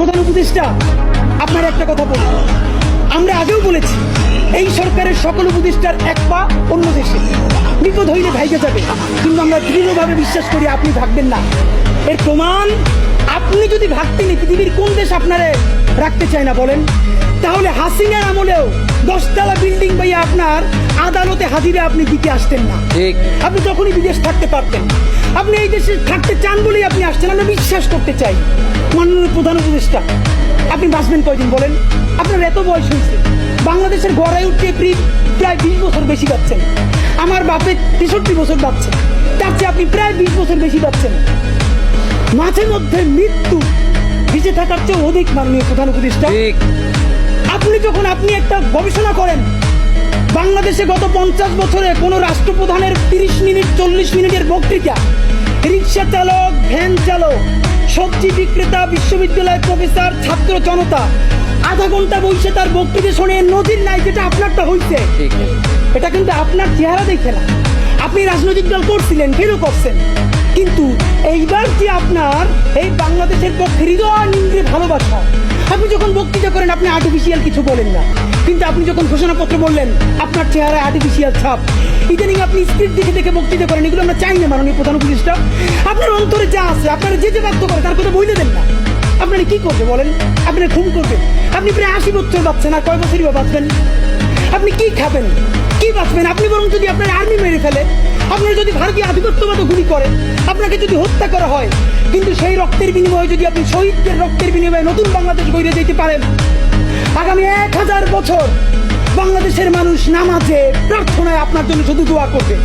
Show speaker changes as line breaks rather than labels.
প্রধান উপদেষ্টা, আপনার একটা কথা বলি, আমরা আগেও বলেছি এই সরকারের সকল উপদেষ্টার এক পা অন্য দেশে, বিপদ হইলে ভাইকে যাবে, কিন্তু আমরা দৃঢ়ভাবে বিশ্বাস করি আপনি ভাগবেন না। এর প্রমাণ, আপনি যদি ভাগতেন পৃথিবীর কোন দেশ আপনারে রাখতে চায় না বলেন? তাহলে হাসিনার আমলেও 10 তলা বিল্ডিং পাইয়া আপনার আদালতে হাজিরে আপনি দিতে আসতেন না। আপনি তখনই বিদেশ থাকতে পারতেন। আপনি এই দেশে থাকতে চান বলেই আপনি আসছেন, আমরা বিশ্বাস করতে চাই। মাননীয় প্রধান উপদেষ্টা, আপনি বাঁচবেন কয়দিন বলেন? আপনার এত বয়স হয়েছে, বাংলাদেশের গড়ায় উঠতে প্রায় 20 বছর বেশি পাচ্ছেন। আমার বাপের 63 বছর পাচ্ছে, তার চেয়ে আপনি প্রায় 20 বছর বেশি পাচ্ছেন। মাঝে মধ্যে মৃত্যু বেঁচে থাকার চেয়ে অধিক। মাননীয় প্রধান উপদেষ্টা, আপনি একটা গবেষণা করেন, বাংলাদেশে গত 50 বছরে কোন রাষ্ট্রপ্রধানের 30 মিনিট 40 মিনিটের বক্তৃতা, রিক্সা চালক, ভ্যান চালক, সবজি বিক্রেতা, বিশ্ববিদ্যালয়ের প্রফেসর, ছাত্র জনতা আধা ঘন্টা বসে তার বক্তৃতা শুনে নজির নাই যেটা আপনারটা হইছে। এটা কিন্তু আপনার চেহারা দেখে না। আপনি রাজনৈতিক দল করছিলেন, ফেরও করছেন, কিন্তু এইবার যে আপনার এই বাংলাদেশের পক্ষে হৃদয় নিংড়ে ভালোবাসা, আপনি যখন বক্তৃতা করেন আপনি আর্টিফিশিয়াল কিছু বলেন না, কিন্তু আপনি যখন ঘোষণাপত্র বললেন আপনার চেহারায় আর্টিফিশিয়াল ছাপ। ইদানিং আপনি স্ক্রিপ্ট দেখে দেখে বক্তৃতা করেন, এগুলো আমরা চাই না। মাননীয় প্রধান উপদেষ্টা, আপনার অন্তরে যা আছে, আপনারা যে বাধ্য করে তার কথা বইলে দেন না। আপনারা কি করবে বলেন? আপনারা খুন করবেন? আপনি প্রায় 80 বছর বাঁচছেন, আর কয় বছরই বা বাঁচবেন? আপনি কি খাবেন, কি বাঁচবেন? আপনি বরং যদি আপনার আর্মি মেরে ফেলে, আপনারা যদি ভারতীয় আধিপত্যবাদ গুলি করেন, আপনাকে যদি হত্যা করা হয়, কিন্তু সেই রক্তের বিনিময়ে যদি আপনি শহীদদের রক্তের বিনিময়ে নতুন বাংলাদেশ গড়ে যেতে পারেন, আগামী 1000 বছর বাংলাদেশের মানুষ নামাজে প্রার্থনায় আপনার জন্য শুধু দোয়া করবে।